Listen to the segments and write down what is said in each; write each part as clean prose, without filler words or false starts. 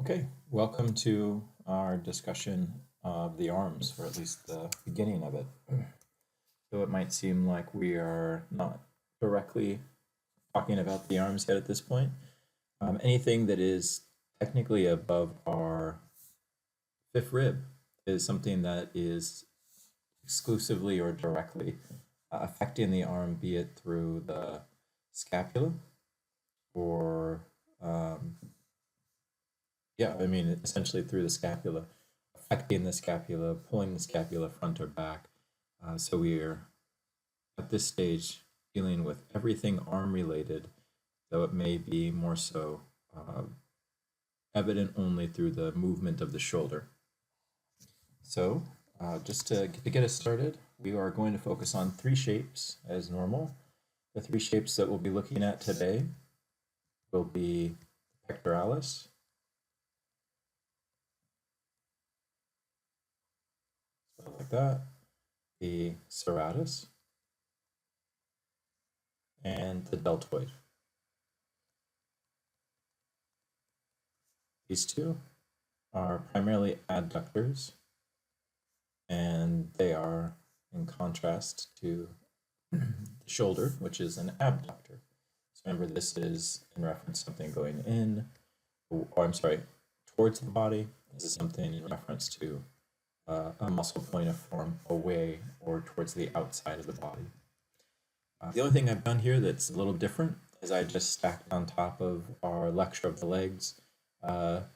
Okay, welcome to our discussion of the arms, or at least the beginning of it. Though it might seem like we are not directly talking about the arms yet at this point, anything that is technically above our fifth rib is something that is exclusively or directly affecting the arm, be it through the scapula or essentially through the scapula, affecting the scapula, pulling the scapula front or back. So we're at this stage dealing with everything arm related, though it may be more so evident only through the movement of the shoulder. So just to get us started, we are going to focus on three shapes as normal. The three shapes that we'll be looking at today will be pectoralis, like that, the serratus, and the deltoid. These two are primarily adductors, and they are in contrast to the shoulder, which is an abductor. So remember, this is in reference to something going in, towards the body. This is something in reference to a muscle pulling a form away or towards the outside of the body. The only thing I've done here that's a little different is I just stacked on top of our lecture of the legs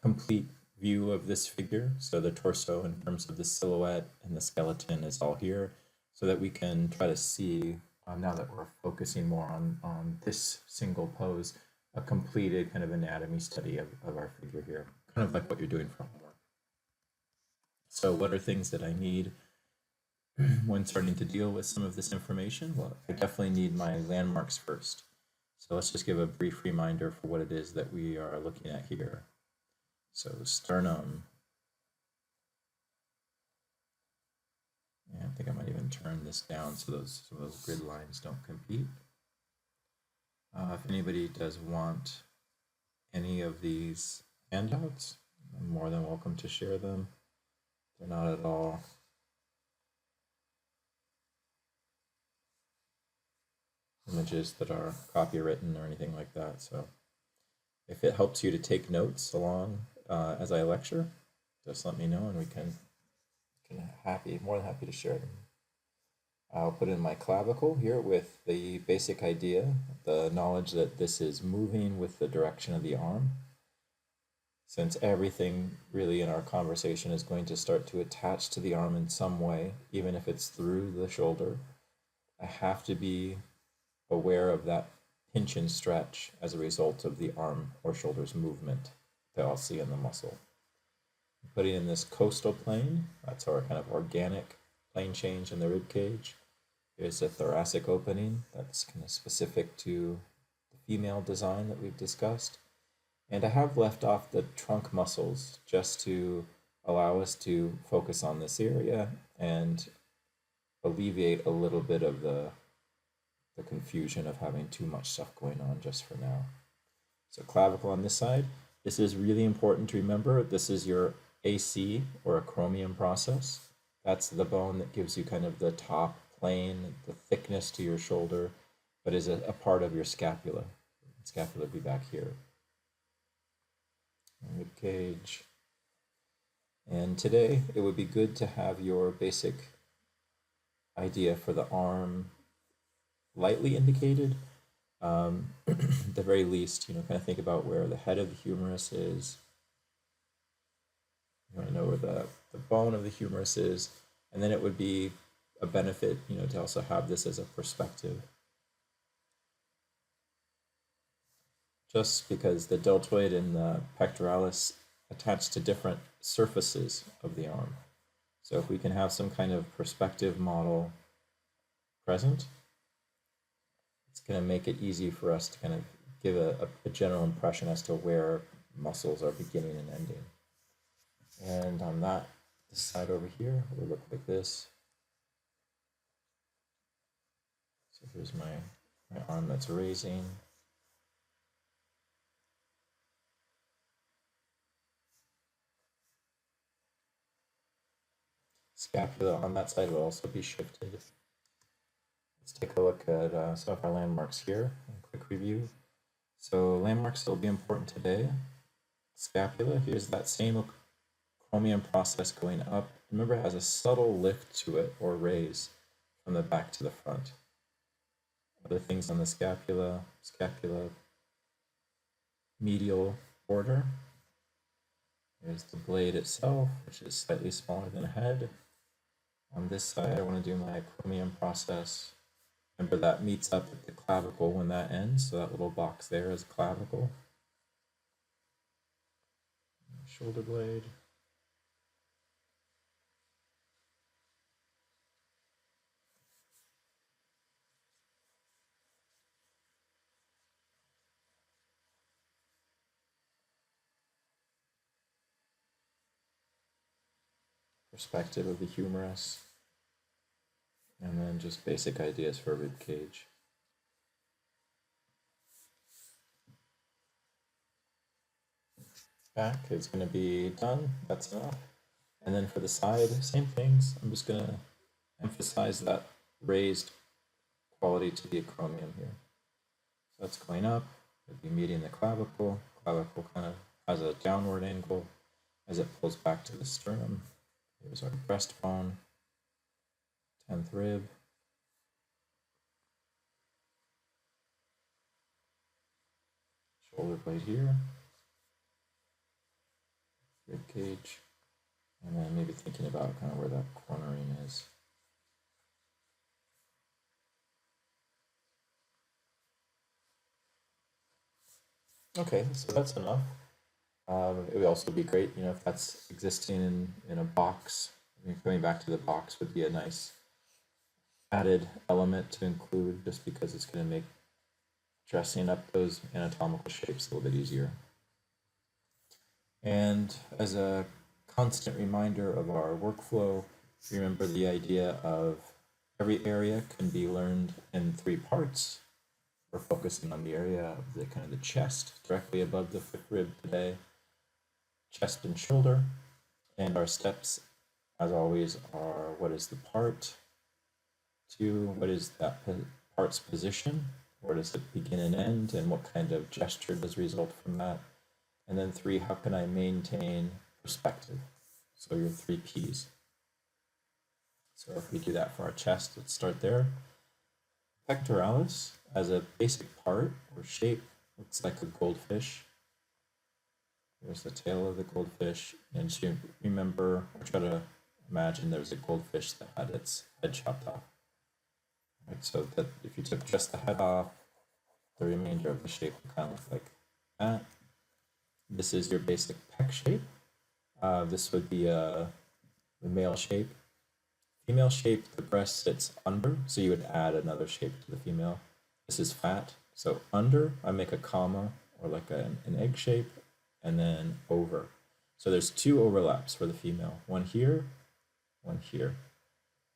complete view of this figure. So the torso in terms of the silhouette and the skeleton is all here so that we can try to see, now that we're focusing more on this single pose, a completed kind of anatomy study of our figure here, kind of like what you're doing for homework. So what are things that I need when starting to deal with some of this information? Well, I definitely need my landmarks first. So let's just give a brief reminder for what it is that we are looking at here. So sternum. Yeah, I think I might even turn this down so some of those grid lines don't compete. If anybody does want any of these handouts, I'm more than welcome to share them. They're not at all images that are copywritten or anything like that. So if it helps you to take notes along as I lecture, just let me know and we can more than happy to share them. I'll put in my clavicle here with the basic idea, the knowledge that this is moving with the direction of the arm. Since everything really in our conversation is going to start to attach to the arm in some way, even if it's through the shoulder, I have to be aware of that pinch and stretch as a result of the arm or shoulder's movement that I'll see in the muscle. Putting in this coastal plane, that's our kind of organic plane change in the rib cage. Here's a thoracic opening that's kind of specific to the female design that we've discussed. And I have left off the trunk muscles just to allow us to focus on this area and alleviate a little bit of the confusion of having too much stuff going on just for now. So clavicle on this side. This is really important to remember. This is your AC or acromion process. That's the bone that gives you kind of the top plane, the thickness to your shoulder, but is a part of your scapula. Scapula would be back here. Rib cage. And today it would be good to have your basic idea for the arm lightly indicated. At the very least, kind of think about where the head of the humerus is. You want to know where the bone of the humerus is, and then it would be a benefit, to also have this as a perspective. Just because the deltoid and the pectoralis attach to different surfaces of the arm. So if we can have some kind of perspective model present, it's going to make it easy for us to kind of give a general impression as to where muscles are beginning and ending. And on this side over here, it will look like this. So here's my arm that's raising. Scapula on that side will also be shifted. Let's take a look at some of our landmarks here. A quick review. So landmarks will be important today. Scapula, here's that same chromium process going up. Remember, it has a subtle lift to it, or raise, from the back to the front. Other things on the scapula, medial border. Here's the blade itself, which is slightly smaller than the head. On this side, I want to do my chromium process. Remember, that meets up at the clavicle when that ends, so that little box there is clavicle. Shoulder blade. Perspective of the humerus. And then just basic ideas for a rib cage. Back is going to be done, that's enough. And then for the side, same things. I'm just going to emphasize that raised quality to the acromion here. So that's going up, it'll be meeting the clavicle. Clavicle kind of has a downward angle as it pulls back to the sternum. Here's our breastbone, 10th rib. Shoulder blade here. Rib cage. And then maybe thinking about kind of where that cornering is. Okay, so that's enough. It would also be great, if that's existing in a box. Coming back to the box would be a nice added element to include, just because it's going to make dressing up those anatomical shapes a little bit easier. And as a constant reminder of our workflow, remember the idea of every area can be learned in 3 parts. We're focusing on the area of the kind of the chest, directly above the 5th rib today, chest and shoulder, and our steps, as always, are what is the part, 2, what is that part's position, where does it begin and end, and what kind of gesture does result from that, and then 3, how can I maintain perspective? So your 3 P's. So if we do that for our chest, let's start there. Pectoralis, as a basic part or shape, looks like a goldfish. There's the tail of the goldfish, and you remember, or try to imagine there's a goldfish that had its head chopped off. Right, so that if you took just the head off, the remainder of the shape would kind of look like that. This is your basic pec shape. This would be the male shape. Female shape, the breast sits under, so you would add another shape to the female. This is fat, so under, I make a comma, or like an egg shape, and then over. So there's 2 overlaps for the female, one here, one here.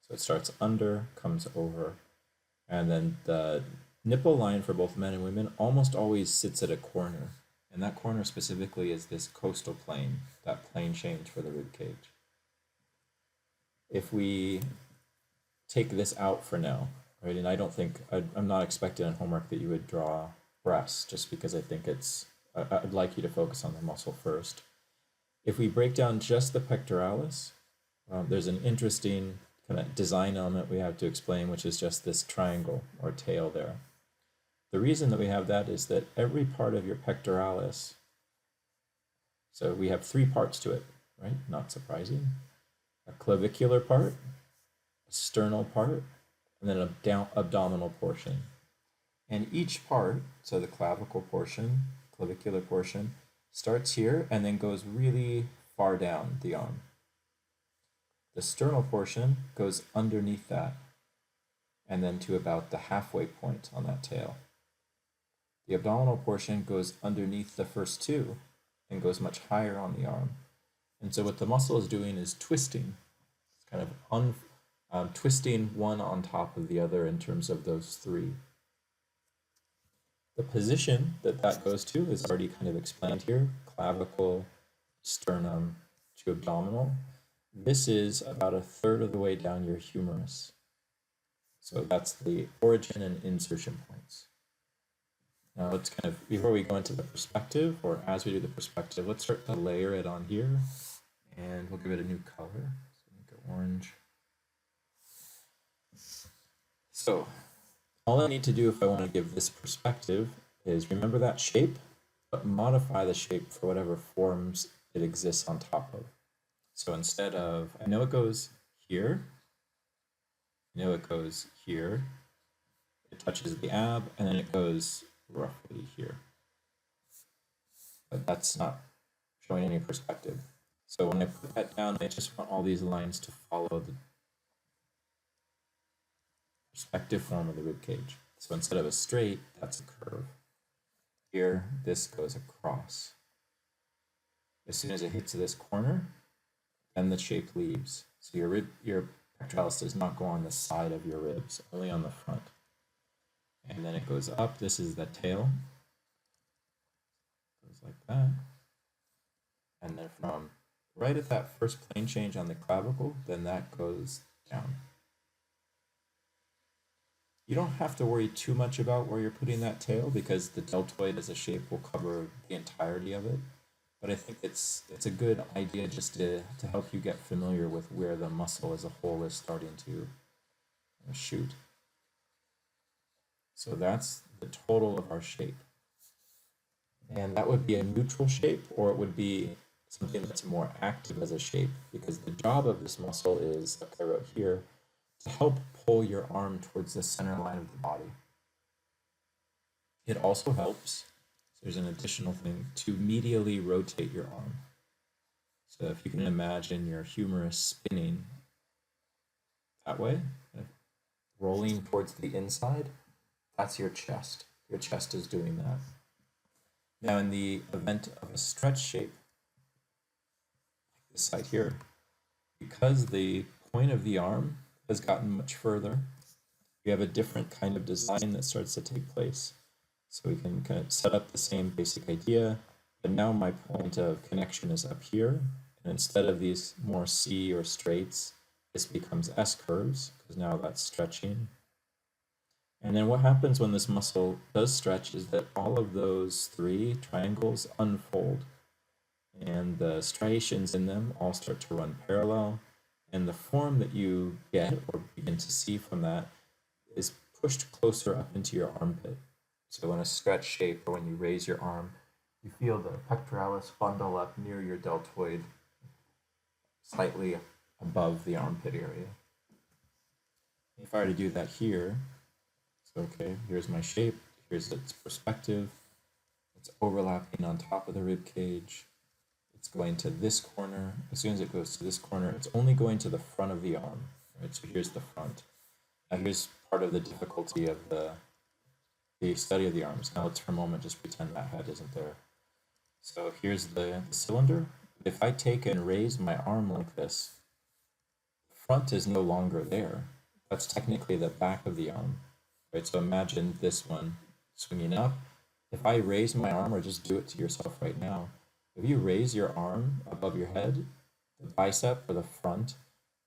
So it starts under, comes over, and then the nipple line for both men and women almost always sits at a corner, and that corner specifically is this costal plane, that plane change for the rib cage. If we take this out for now, right, and I don't think, I'm not expecting in homework that you would draw breasts, just because I think I'd like you to focus on the muscle first. If we break down just the pectoralis, there's an interesting kind of design element we have to explain, which is just this triangle or tail there. The reason that we have that is that every part of your pectoralis, so we have 3 parts to it, right? Not surprising. A clavicular part, a sternal part, and then an abdominal portion. And each part, so the clavicle portion, clavicular portion, starts here and then goes really far down the arm. The sternal portion goes underneath that, and then to about the halfway point on that tail. The abdominal portion goes underneath the first 2 and goes much higher on the arm. And so what the muscle is doing is twisting. It's kind of twisting one on top of the other in terms of those 3. The position that goes to is already kind of explained here: clavicle, sternum to abdominal. this is about a third of the way down your humerus. So that's the origin and insertion points. Now let's kind of, before we go into the perspective, or as we do the perspective, let's start to layer it on here, and we'll give it a new color. So make it orange. So all I need to do if I want to give this perspective is remember that shape, but modify the shape for whatever forms it exists on top of. So instead of, I know it goes here, I know it goes here, it touches the ab, and then it goes roughly here. But that's not showing any perspective. So when I put that down, I just want all these lines to follow the perspective form of the rib cage. So instead of a straight, that's a curve. Here, this goes across. As soon as it hits this corner, then the shape leaves. So your pectoralis does not go on the side of your ribs, only on the front. And then it goes up. This is the tail. Goes like that. And then from right at that first plane change on the clavicle, then that goes down. You don't have to worry too much about where you're putting that tail because the deltoid as a shape will cover the entirety of it. But I think it's a good idea just to help you get familiar with where the muscle as a whole is starting to shoot. So that's the total of our shape. And that would be a neutral shape, or it would be something that's more active as a shape, because the job of this muscle is, like I wrote here, to help pull your arm towards the center line of the body. It also helps, so there's an additional thing, to medially rotate your arm. So if you can imagine your humerus spinning that way, rolling towards the inside, that's your chest. Your chest is doing that. Now in the event of a stretch shape, like this side here, because the point of the arm has gotten much further, we have a different kind of design that starts to take place. So we can kind of set up the same basic idea, but now my point of connection is up here, and instead of these more C or straights, this becomes S curves, because now that's stretching. And then what happens when this muscle does stretch is that all of those three triangles unfold, and the striations in them all start to run parallel, and the form that you get or begin to see from that is pushed closer up into your armpit. So in a stretch shape, or when you raise your arm, you feel the pectoralis bundle up near your deltoid, slightly above the armpit area. If I were to do that here, so okay, here's my shape, here's its perspective, it's overlapping on top of the rib cage, it's going to this corner. As soon as it goes to this corner, it's only going to the front of the arm, right? So here's the front. Now here's part of the difficulty of the study of the arms. Now let's for a moment just pretend that head isn't there. So here's the cylinder. If I take and raise my arm like this, the front is no longer there. That's technically the back of the arm, right? So imagine this one swinging up. If I raise my arm, or just do it to yourself right now, if you raise your arm above your head, the bicep or the front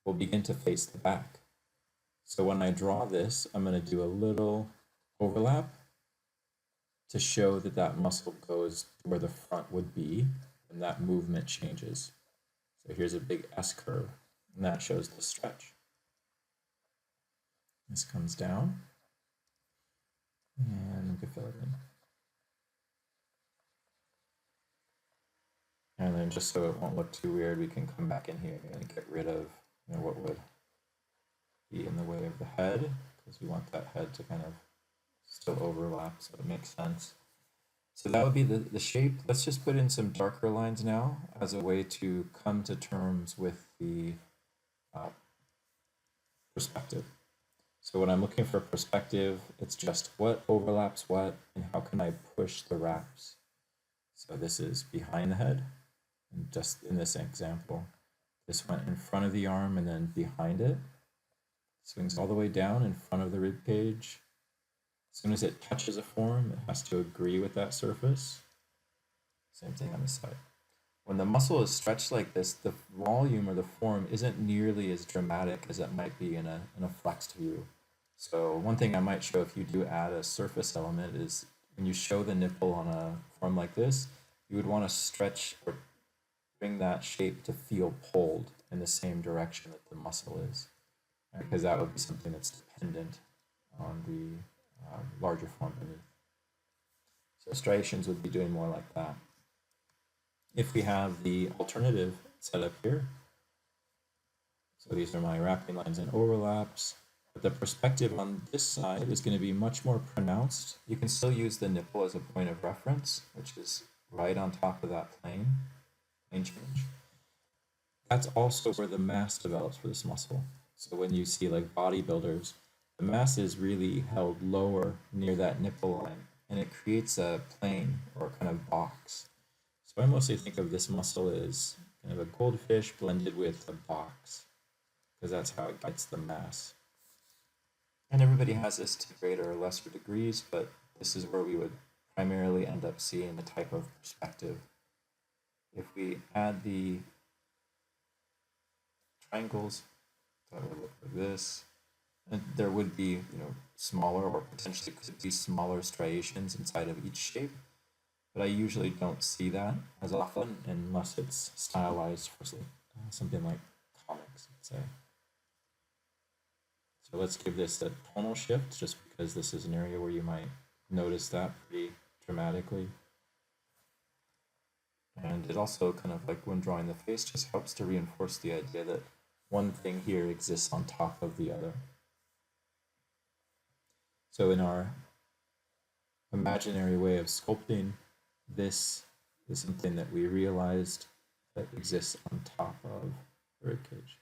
will begin to face the back. So when I draw this, I'm going to do a little overlap to show that that muscle goes where the front would be, and that movement changes. So here's a big S curve, and that shows the stretch. This comes down, and we can fill it in. And then just so it won't look too weird, we can come back in here and get rid of what would be in the way of the head, because we want that head to kind of still overlap, so it makes sense. So that would be the shape. Let's just put in some darker lines now as a way to come to terms with the perspective. So when I'm looking for perspective, it's just what overlaps what, and how can I push the wraps. So this is behind the head, and just in this example, this went in front of the arm and then behind it. Swings all the way down in front of the rib cage. As soon as it touches a form, it has to agree with that surface. Same thing on this side. When the muscle is stretched like this, the volume or the form isn't nearly as dramatic as it might be in a flexed view. So one thing I might show if you do add a surface element is when you show the nipple on a form like this, you would want to stretch or bring that shape to feel pulled in the same direction that the muscle is, right? Because that would be something that's dependent on the larger form beneath. So striations would be doing more like that. If we have the alternative set up here, so these are my wrapping lines and overlaps, but the perspective on this side is going to be much more pronounced. You can still use the nipple as a point of reference, which is right on top of that plane change. That's also where the mass develops for this muscle. So when you see like bodybuilders, the mass is really held lower near that nipple line, and it creates a plane or kind of box. So I mostly think of this muscle as kind of a goldfish blended with a box, because that's how it gets the mass. And everybody has this to greater or lesser degrees, but this is where we would primarily end up seeing the type of perspective. If we add the triangles, that would look like this. And there would be, smaller or potentially could be smaller striations inside of each shape, but I usually don't see that as often unless it's stylized for something like comics, let's say. So let's give this a tonal shift, just because this is an area where you might notice that pretty dramatically. And it also kind of like when drawing the face just helps to reinforce the idea that one thing here exists on top of the other. So in our imaginary way of sculpting, this is something that we realized that exists on top of the ribcage.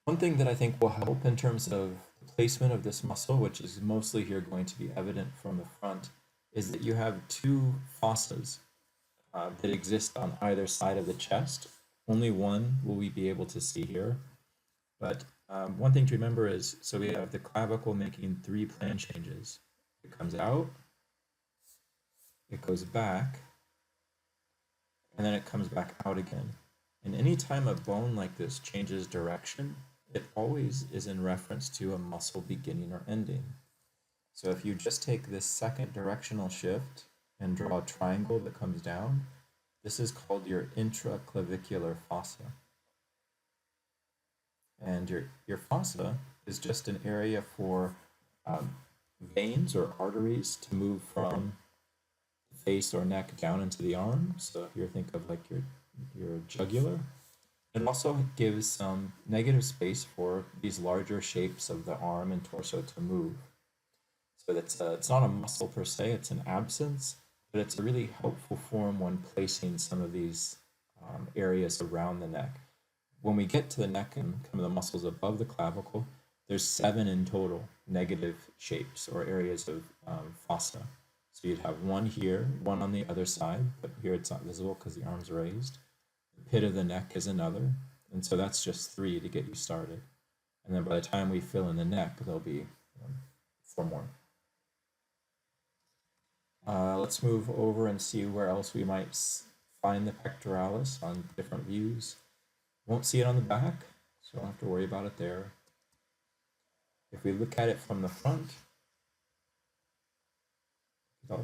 One thing that I think will help in terms of the placement of this muscle, which is mostly here going to be evident from the front, is that you have two fossas that exist on either side of the chest. Only one will we be able to see here. But one thing to remember is, so we have the clavicle making 3 plan changes. It comes out, it goes back, and then it comes back out again. And any time a bone like this changes direction, it always is in reference to a muscle beginning or ending. So if you just take this second directional shift and draw a triangle that comes down, this is called your intraclavicular fossa. And your fossa is just an area for veins or arteries to move from the face or neck down into the arm. So if you think of like your jugular, it also gives some negative space for these larger shapes of the arm and torso to move. So it's not a muscle per se, it's an absence, but it's a really helpful form when placing some of these areas around the neck. When we get to the neck and some of the muscles above the clavicle, there's 7 in total negative shapes or areas of fossa. So you'd have one here, one on the other side, but here it's not visible because the arm's raised. The pit of the neck is another, and so that's just 3 to get you started. And then by the time we fill in the neck, there'll be 4 more. Let's move over and see where else we might find the pectoralis on different views. Won't see it on the back, so don't have to worry about it there. If we look at it from the front,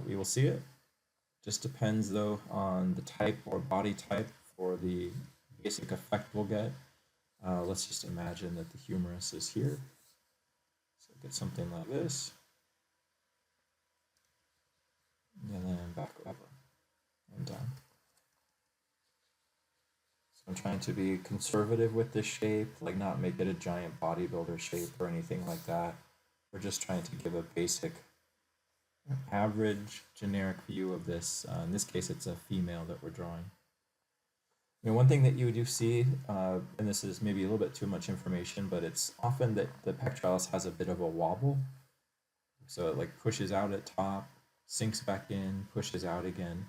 we will see it. Just depends though on the type or body type for the basic effect we'll get. Let's just imagine that the humerus is here. So get something like this. And then back over and down. So I'm trying to be conservative with this shape, like not make it a giant bodybuilder shape or anything like that. We're just trying to give a basic, average, generic view of this. In this case, it's a female that we're drawing. One thing that you do see, and this is maybe a little bit too much information, but it's often that the pectoralis has a bit of a wobble. So it like pushes out at top, sinks back in, pushes out again.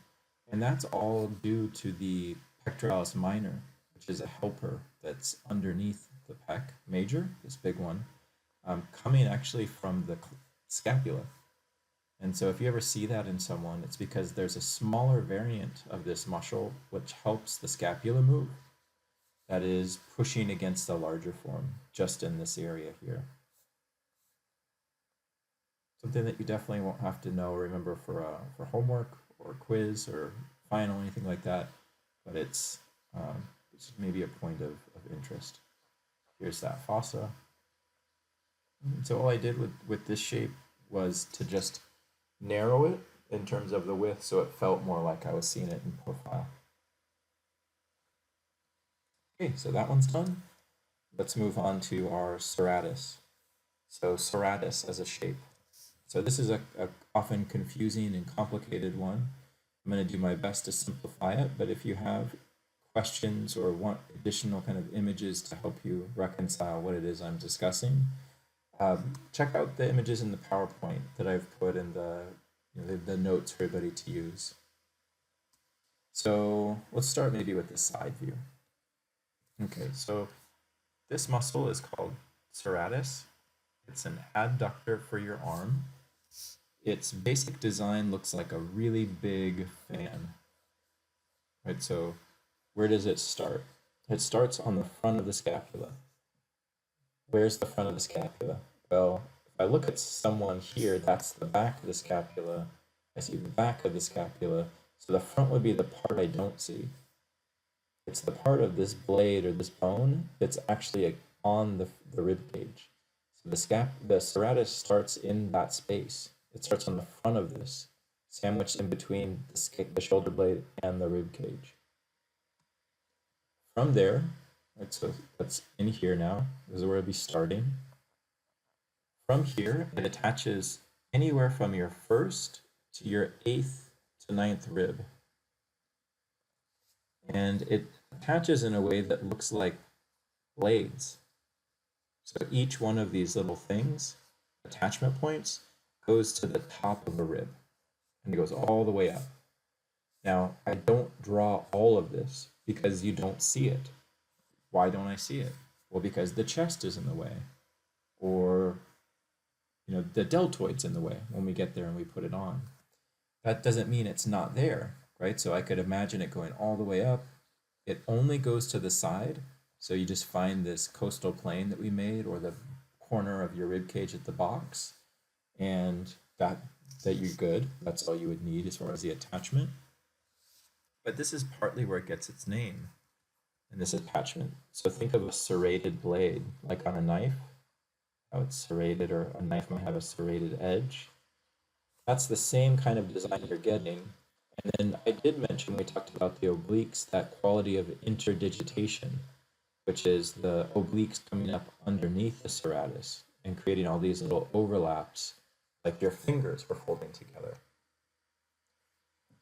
And that's all due to the pectoralis minor, which is a helper that's underneath the pec major, this big one, coming actually from the scapula. And so if you ever see that in someone, it's because there's a smaller variant of this muscle which helps the scapula move that is pushing against the larger form just in this area here. Something that you definitely won't have to know or remember for homework or quiz or final, anything like that, but it's maybe a point of interest. Here's that fossa. So all I did with this shape was to just narrow it in terms of the width so it felt more like I was seeing it in profile. Okay, so that one's done. Let's move on to our serratus. So serratus as a shape. So this is a often confusing and complicated one. I'm going to do my best to simplify it, but if you have questions or want additional kind of images to help you reconcile what it is I'm discussing, check out the images in the PowerPoint that I've put in the notes for everybody to use. So let's start maybe with the side view. Okay, so this muscle is called serratus. It's an adductor for your arm. Its basic design looks like a really big fan. Right, so where does it start? It starts on the front of the scapula. Where's the front of the scapula? Well, if I look at someone here, that's the back of the scapula. I see the back of the scapula. So the front would be the part I don't see. It's the part of this blade or this bone that's actually on the rib cage. So the serratus starts in that space. It starts on the front of this, sandwiched in between the shoulder blade and the rib cage. From there, right, so that's in here now. This is where it'll be starting. From here, it attaches anywhere from your first to your 8th to 9th rib. And it attaches in a way that looks like blades. So each one of these little things, attachment points, goes to the top of a rib. And it goes all the way up. Now, I don't draw all of this because you don't see it. Why don't I see it? Well, because the chest is in the way. Or, the deltoid's in the way when we get there and we put it on. That doesn't mean it's not there, right? So I could imagine it going all the way up. It only goes to the side. So you just find this coastal plane that we made or the corner of your rib cage at the box. And that you're good. That's all you would need as far as the attachment. But this is partly where it gets its name in this attachment. So think of a serrated blade, like on a knife, how it's serrated, or a knife might have a serrated edge. That's the same kind of design you're getting. And then I did mention, we talked about the obliques, that quality of interdigitation, which is the obliques coming up underneath the serratus and creating all these little overlaps, like your fingers were folding together.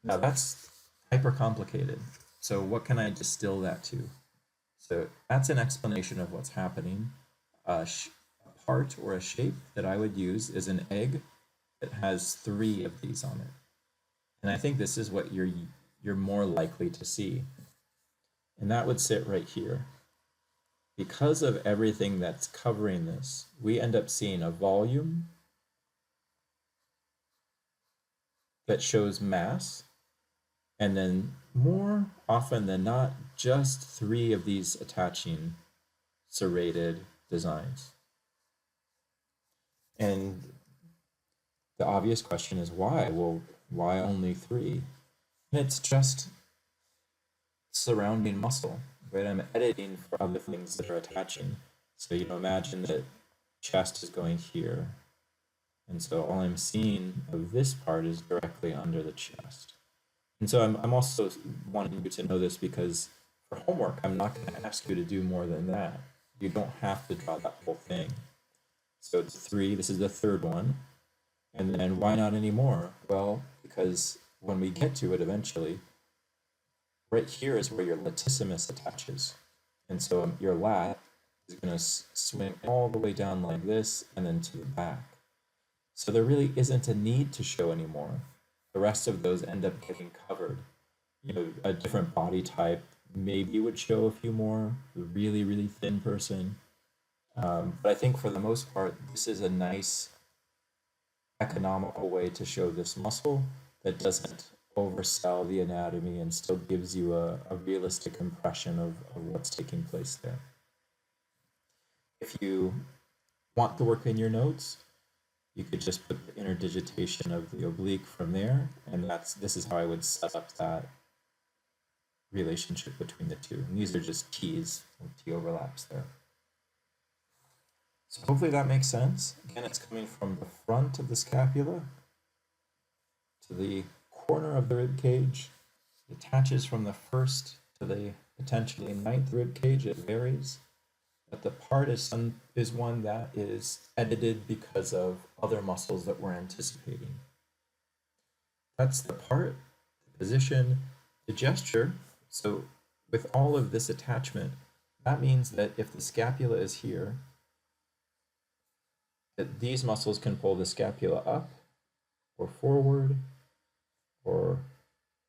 Now that's hyper complicated. So what can I distill that to? So that's an explanation of what's happening. A part or a shape that I would use is an egg that has 3 of these on it. And I think this is what you're more likely to see. And that would sit right here. Because of everything that's covering this, we end up seeing a volume that shows mass, and then more often than not, just 3 of these attaching serrated designs. And the obvious question is why? Well, why only 3? And it's just surrounding muscle, right? I'm editing for other things that are attaching. So imagine that chest is going here. And so all I'm seeing of this part is directly under the chest. And so I'm also wanting you to know this because for homework, I'm not going to ask you to do more than that. You don't have to draw that whole thing. So it's 3, this is the 3rd one. And then why not any more? Well, because when we get to it eventually, right here is where your latissimus attaches. And so your lat is going to swing all the way down like this and then to the back. So there really isn't a need to show anymore. The rest of those end up getting covered. A different body type maybe would show a few more, a really, really thin person. But I think for the most part, this is a nice economical way to show this muscle that doesn't oversell the anatomy and still gives you a realistic impression of what's taking place there. If you want to work in your notes, you could just put the interdigitation of the oblique from there, and this is how I would set up that relationship between the two. And these are just T's, T overlaps there. So hopefully that makes sense. Again, it's coming from the front of the scapula to the corner of the rib cage. It attaches from the first to the potentially ninth rib cage. It varies. But the part is one that is edited because of other muscles that we're anticipating. That's the part, the position, the gesture. So with all of this attachment, that means that if the scapula is here, that these muscles can pull the scapula up or forward or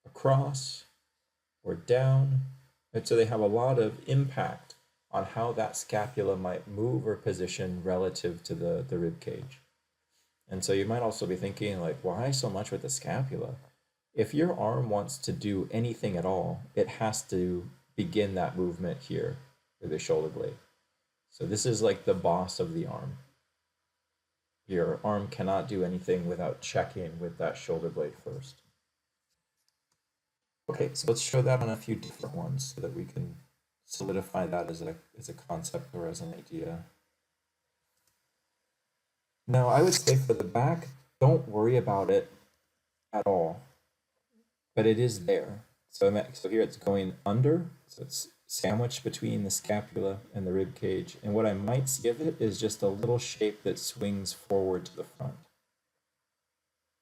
across or down. And so they have a lot of impact on how that scapula might move or position relative to the rib cage. And so you might also be thinking, like, why so much with the scapula? If your arm wants to do anything at all, it has to begin that movement here with the shoulder blade. So this is like the boss of the arm. Your arm cannot do anything without checking with that shoulder blade first. Okay, so let's show that on a few different ones so that we can solidify that as a concept or as an idea. Now, I would say for the back, don't worry about it at all, but it is there. So here it's going under, so it's sandwiched between the scapula and the rib cage, and what I might give it is just a little shape that swings forward to the front.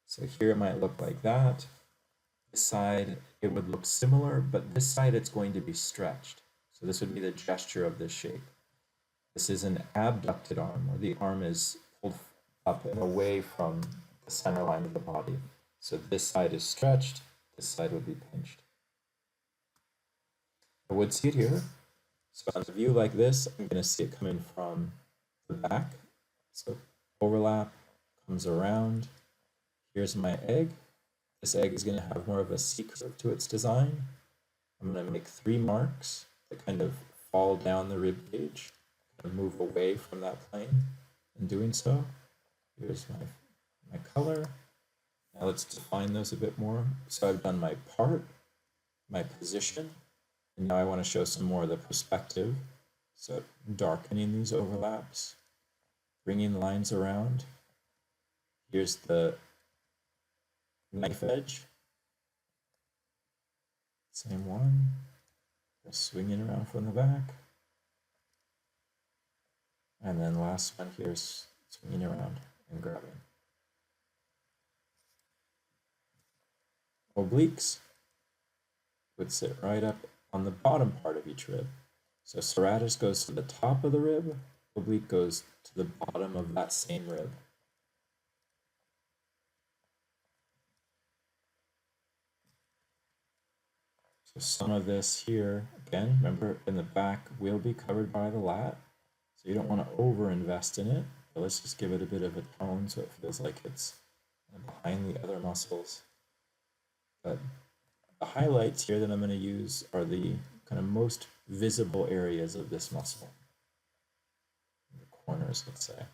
So here it might look like that. This side, it would look similar, but this side it's going to be stretched. So this would be the gesture of this shape. This is an abducted arm, where the arm is pulled up and away from the center line of the body. So this side is stretched, this side would be pinched. I would see it here. So on a view like this, I'm going to see it coming from the back. So overlap, comes around. Here's my egg. This egg is going to have more of a C curve to its design. I'm going to make 3 marks that kind of fall down the rib cage, kind of move away from that plane. In doing so, here's my color. Now let's define those a bit more. So I've done my part, my position, and now I want to show some more of the perspective. So darkening these overlaps, bringing lines around. Here's the knife edge. Same one. Just swinging around from the back. And then last one here is swinging around and grabbing. Obliques would sit right up on the bottom part of each rib. So serratus goes to the top of the rib, oblique goes to the bottom of that same rib. So some of this here, again, remember in the back will be covered by the lat, so you don't want to over-invest in it, but let's just give it a bit of a tone so it feels like it's behind the other muscles. But the highlights here that I'm going to use are the kind of most visible areas of this muscle. The corners, let's say.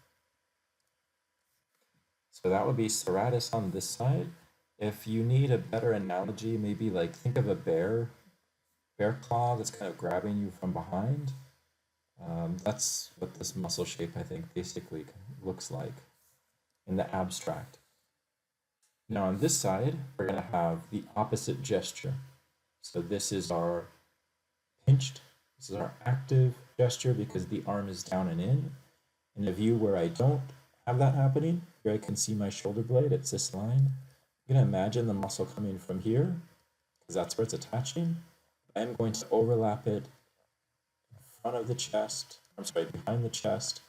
So that would be serratus on this side. If you need a better analogy, maybe like think of a bear claw that's kind of grabbing you from behind. That's what this muscle shape, I think, basically looks like in the abstract. Now on this side, we're going to have the opposite gesture. So this is our pinched, this is our active gesture because the arm is down and in. In a view where I don't have that happening, here I can see my shoulder blade, it's this line. I'm going to imagine the muscle coming from here, because that's where it's attaching. I'm going to overlap it in front of the chest, behind the chest,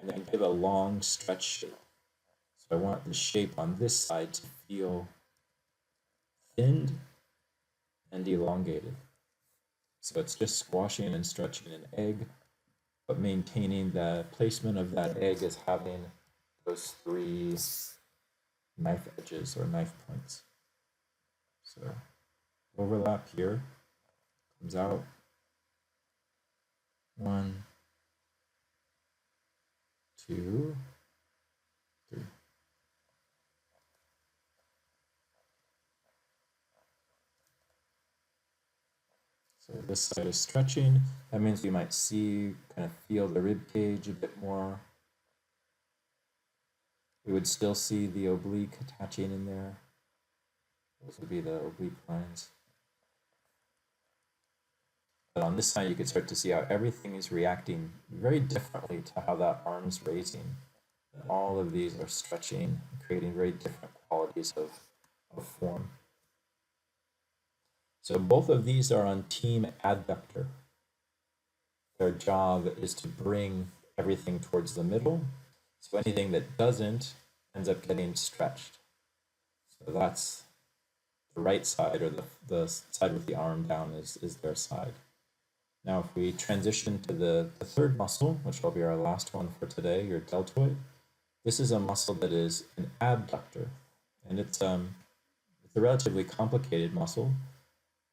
and then give a long stretch shape. So I want the shape on this side to feel thinned and elongated. So it's just squashing and stretching an egg, but maintaining the placement of that egg as having those 3 knife edges or knife points. So overlap here, comes out, 1, 2, 3. So this side is stretching. That means we might see, kind of feel the rib cage a bit more. We would still see the oblique attaching in there. Those would be the oblique lines. But on this side, you can start to see how everything is reacting very differently to how that arm's raising. All of these are stretching, creating very different qualities of form. So both of these are on team adductor. Their job is to bring everything towards the middle. So anything that doesn't ends up getting stretched. So that's the right side, or the side with the arm down is their side. Now if we transition to the third muscle, which will be our last one for today, your deltoid, this is a muscle that is an abductor, and it's a relatively complicated muscle.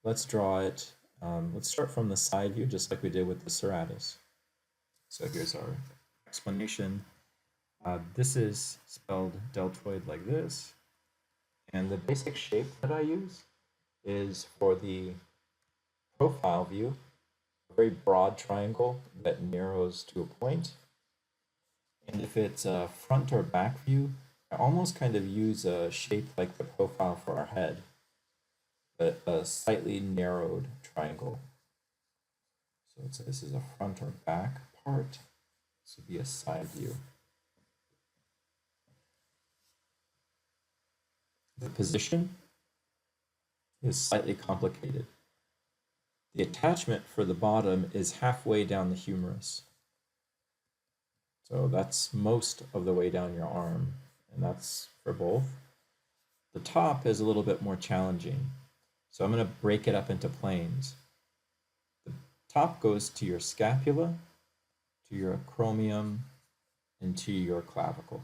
Let's draw it. Let's start from the side view, just like we did with the serratus. So here's our explanation. This is spelled deltoid like this, and the basic shape that I use is, for the profile view, a very broad triangle that narrows to a point. And if it's a front or back view, I almost kind of use a shape like the profile for our head, but a slightly narrowed triangle. So this is a front or back part. This would be a side view. The position is slightly complicated. The attachment for the bottom is halfway down the humerus. So that's most of the way down your arm, and that's for both. The top is a little bit more challenging. So I'm going to break it up into planes. The top goes to your scapula, to your acromion, and to your clavicle.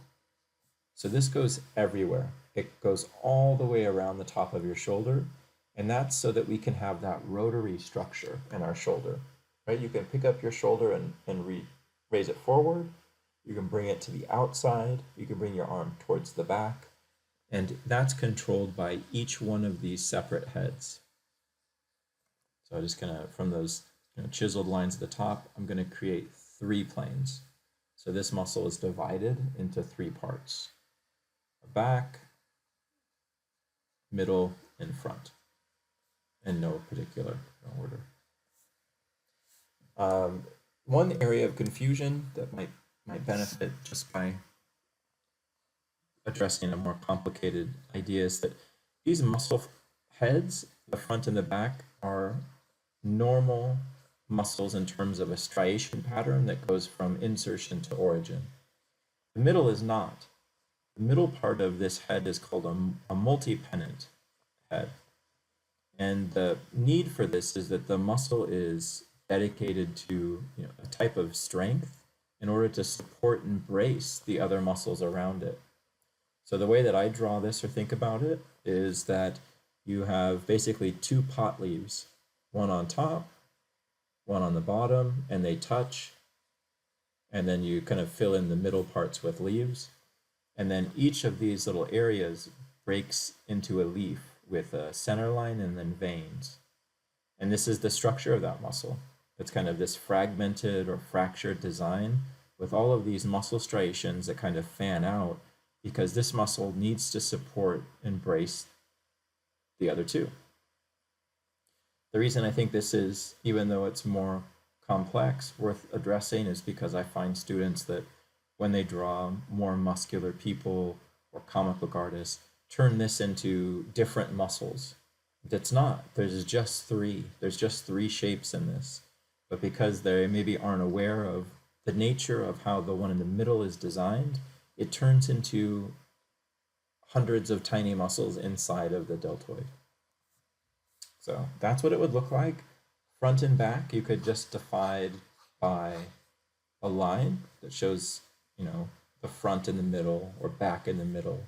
So this goes everywhere. It goes all the way around the top of your shoulder, and that's so that we can have that rotary structure in our shoulder. Right? You can pick up your shoulder and raise it forward. You can bring it to the outside. You can bring your arm towards the back. And that's controlled by each one of these separate heads. So I'm just gonna, from those chiseled lines at the top, I'm gonna create 3 planes. So this muscle is divided into 3 parts: back, middle, and front, in no particular order. One area of confusion that might benefit just by addressing a more complicated idea is that these muscle heads, the front and the back, are normal muscles in terms of a striation pattern that goes from insertion to origin. The middle is not. The middle part of this head is called a multi-pennant head. And the need for this is that the muscle is dedicated to a type of strength in order to support and brace the other muscles around it. So the way that I draw this or think about it is that you have basically 2 pot leaves, one on top, one on the bottom, and they touch, and then you kind of fill in the middle parts with leaves. And then each of these little areas breaks into a leaf with a center line and then veins. And this is the structure of that muscle. It's kind of this fragmented or fractured design with all of these muscle striations that kind of fan out, because this muscle needs to support and brace the other 2. The reason I think this is, even though it's more complex, worth addressing is because I find students that when they draw more muscular people or comic book artists turn this into different muscles. It's not. There's just 3. There's just 3 shapes in this. But because they maybe aren't aware of the nature of how the one in the middle is designed, it turns into hundreds of tiny muscles inside of the deltoid. So that's what it would look like. Front and back, you could just divide by a line that shows, the front in the middle or back in the middle.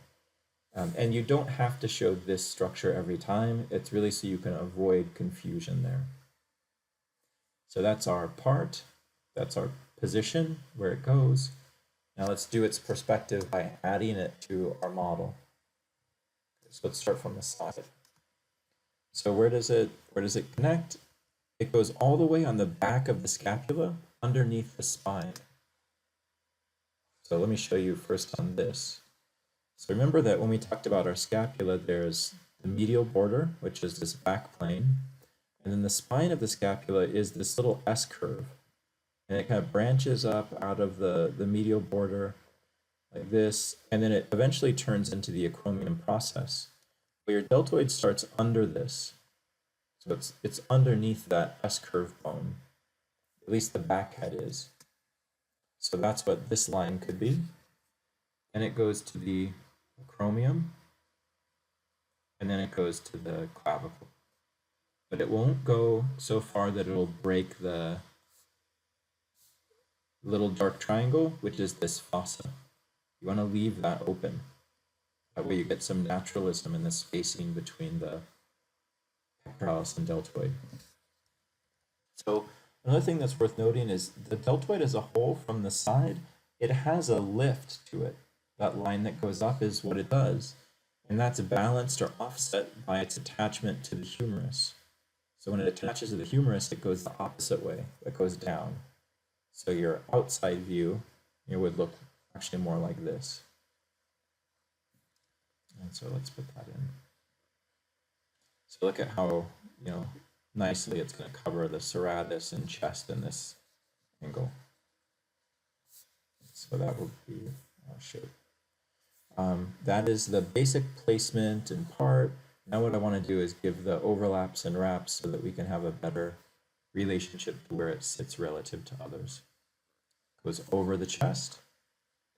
And you don't have to show this structure every time. It's really so you can avoid confusion there. So that's our part. That's our position, where it goes. Now let's do its perspective by adding it to our model. So let's start from the side. So where does it connect? It goes all the way on the back of the scapula underneath the spine. So let me show you first on this. So remember that when we talked about our scapula, there's the medial border, which is this back plane, and then the spine of the scapula is this little S curve, and it kind of branches up out of the medial border like this, and then it eventually turns into the acromion process. But your deltoid starts under this, so it's underneath that S curve bone, at least the back head is. So that's what this line could be, and it goes to the acromion, and then it goes to the clavicle. But it won't go so far that it'll break the little dark triangle, which is this fossa. You want to leave that open. That way you get some naturalism in the spacing between the pectoralis and deltoid. So another thing that's worth noting is the deltoid as a whole from the side, it has a lift to it. That line that goes up is what it does, and that's balanced or offset by its attachment to the humerus. So when it attaches to the humerus, it goes the opposite way. It goes down. So your outside view, it would look actually more like this. And so let's put that in. So look at how, nicely it's going to cover the serratus and chest in this angle. So that would be our shape. That is the basic placement and part. Now what I want to do is give the overlaps and wraps so that we can have a better relationship to where it sits relative to others. It goes over the chest,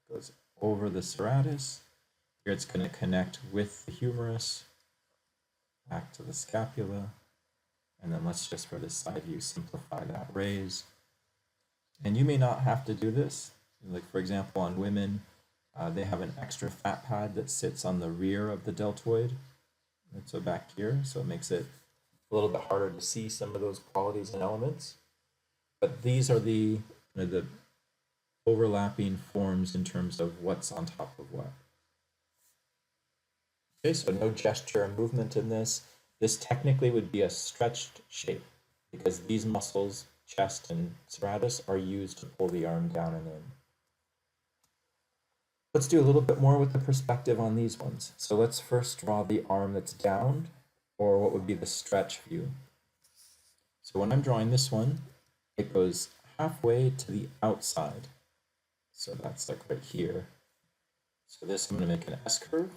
it goes over the serratus. Here it's going to connect with the humerus, back to the scapula, and then let's just for this side view simplify that raise. And you may not have to do this. Like for example, on women, they have an extra fat pad that sits on the rear of the deltoid. And so back here, so it makes it a little bit harder to see some of those qualities and elements. But these are the overlapping forms in terms of what's on top of what. Okay, so no gesture or movement in this. This technically would be a stretched shape because these muscles, chest and serratus, are used to pull the arm down and in. Let's do a little bit more with the perspective on these ones. So let's first draw the arm that's down, or what would be the stretch view. So when I'm drawing this one, it goes halfway to the outside. So that's like right here. So this, I'm going to make an S curve,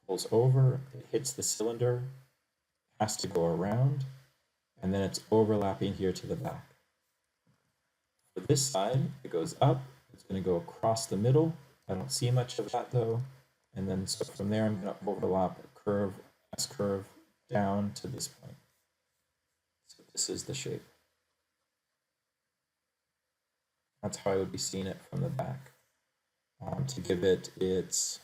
pulls over, it hits the cylinder, has to go around, and then it's overlapping here to the back. For this side, it goes up, it's going to go across the middle. I don't see much of that though. And then so from there, I'm going to overlap a curve, S curve, down to this point. So this is the shape. That's how I would be seeing it from the back. To give it its,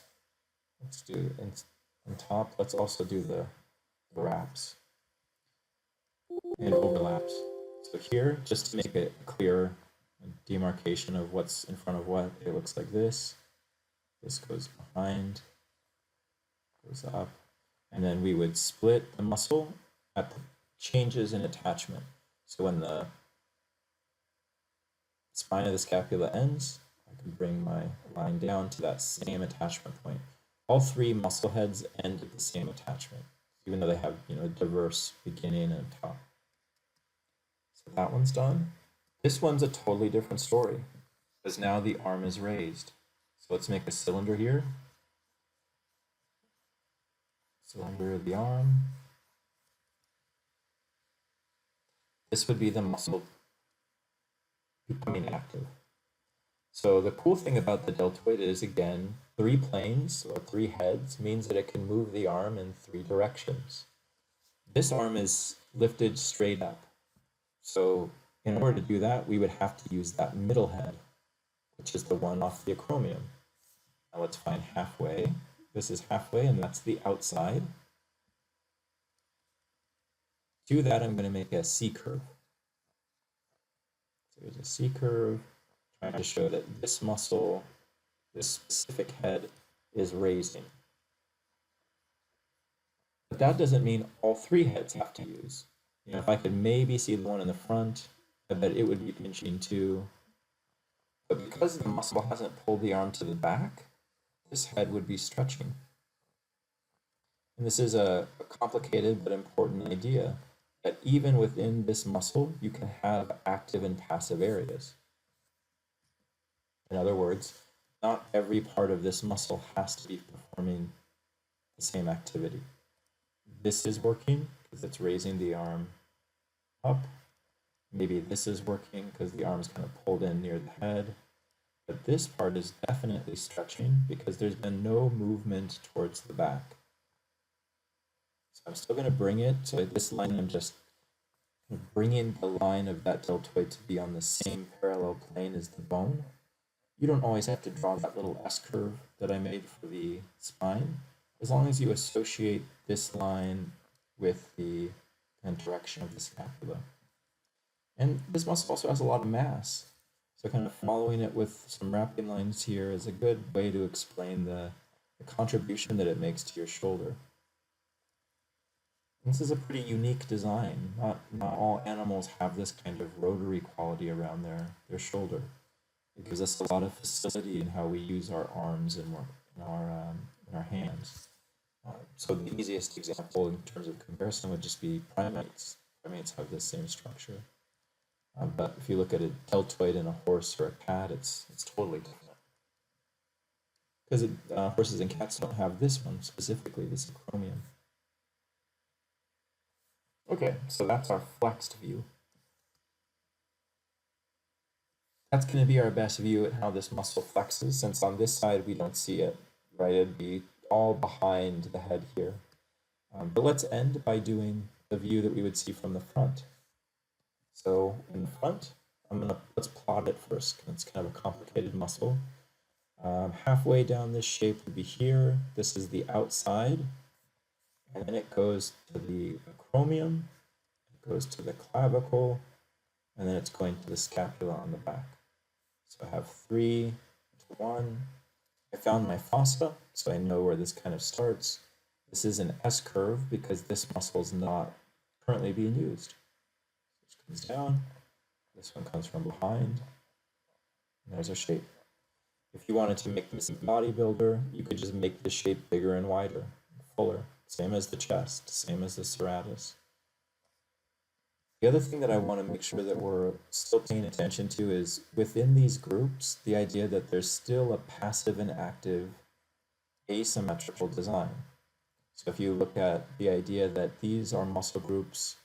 let's do on top, let's also do the wraps and overlaps. So here, just to make it clear, demarcation of what's in front of what, it looks like this. This goes behind, goes up, and then we would split the muscle at the changes in attachment. So when the spine of the scapula ends, I can bring my line down to that same attachment point. All three muscle heads end at the same attachment, even though they have diverse beginning and top. So that one's done. This one's a totally different story, because now the arm is raised. So let's make a cylinder here. Cylinder of the arm. This would be the muscle becoming active. So the cool thing about the deltoid is, again, 3 planes or 3 heads means that it can move the arm in 3 directions. This arm is lifted straight up. So in order to do that, we would have to use that middle head, which is the one off the acromion. Now let's find halfway. This is halfway, and that's the outside. To that, I'm going to make a C curve. So there's a C curve, trying to show that this muscle, this specific head, is raising. But that doesn't mean all three heads have to use. You know, if I could maybe see the one in the front, I bet it would be pinching too. But because the muscle hasn't pulled the arm to the back, this head would be stretching. And this is a complicated but important idea, that even within this muscle, you can have active and passive areas. In other words, not every part of this muscle has to be performing the same activity. This is working because it's raising the arm up. Maybe this is working because the arm is kind of pulled in near the head. But this part is definitely stretching because there's been no movement towards the back. So I'm still going to bring it. So at this line, I'm just bringing the line of that deltoid to be on the same parallel plane as the bone. You don't always have to draw that little S curve that I made for the spine, as long as you associate this line with the direction of the scapula. And this muscle also has a lot of mass, so kind of following it with some wrapping lines here is a good way to explain the contribution that it makes to your shoulder. This is a pretty unique design. Not all animals have this kind of rotary quality around their shoulder. It gives us a lot of facility in how we use our arms and in our hands. So the easiest example in terms of comparison would just be primates. Primates have this same structure. But if you look at a deltoid in a horse or a cat, it's totally different. Because horses and cats don't have this one specifically, this acromion. Okay, so that's our flexed view. That's going to be our best view at how this muscle flexes, since on this side we don't see it, right? It'd be all behind the head here. But let's end by doing the view that we would see from the front. So in the front, let's plot it first. It's kind of a complicated muscle. Halfway down this shape would be here. This is the outside, and then it goes to the acromion, it goes to the clavicle, and then it's going to the scapula on the back. So I have 3 to 1. I found my fossa, so I know where this kind of starts. This is an S curve because this muscle is not currently being used. This comes down, this one comes from behind, and there's our shape. If you wanted to make this a bodybuilder, you could just make the shape bigger and wider, fuller, same as the chest, same as the serratus. The other thing that I want to make sure that we're still paying attention to is within these groups, the idea that there's still a passive and active asymmetrical design. So if you look at the idea that these are muscle groups,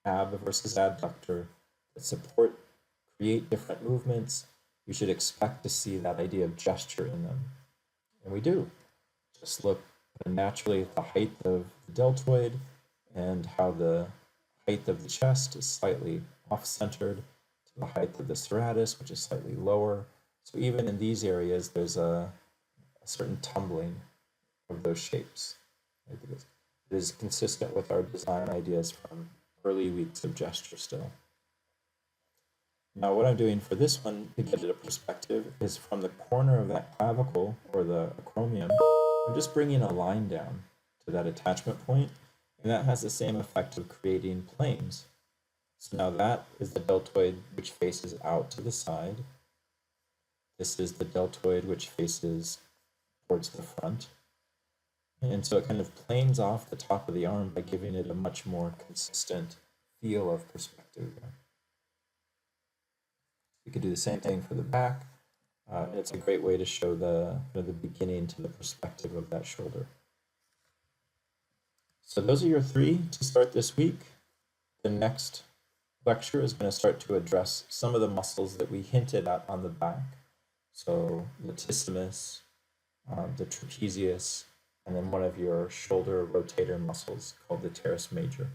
ab versus adductor, that create different movements, you should expect to see that idea of gesture in them. And we do. Just look naturally at the height of the deltoid and how the height of the chest is slightly off-centered to the height of the serratus, which is slightly lower. So even in these areas, there's a certain tumbling of those shapes. It is consistent with our design ideas from early weeks of gesture still. Now what I'm doing for this one to get it a perspective is from the corner of that clavicle, or the acromion, I'm just bringing a line down to that attachment point, and that has the same effect of creating planes. So now that is the deltoid which faces out to the side. This is the deltoid which faces towards the front. And so it kind of planes off the top of the arm by giving it a much more consistent feel of perspective there. You could do the same thing for the back. And it's a great way to show the beginning to the perspective of that shoulder. So those are your 3 to start this week. The next lecture is going to start to address some of the muscles that we hinted at on the back. So latissimus, the trapezius, and then one of your shoulder rotator muscles called the teres major.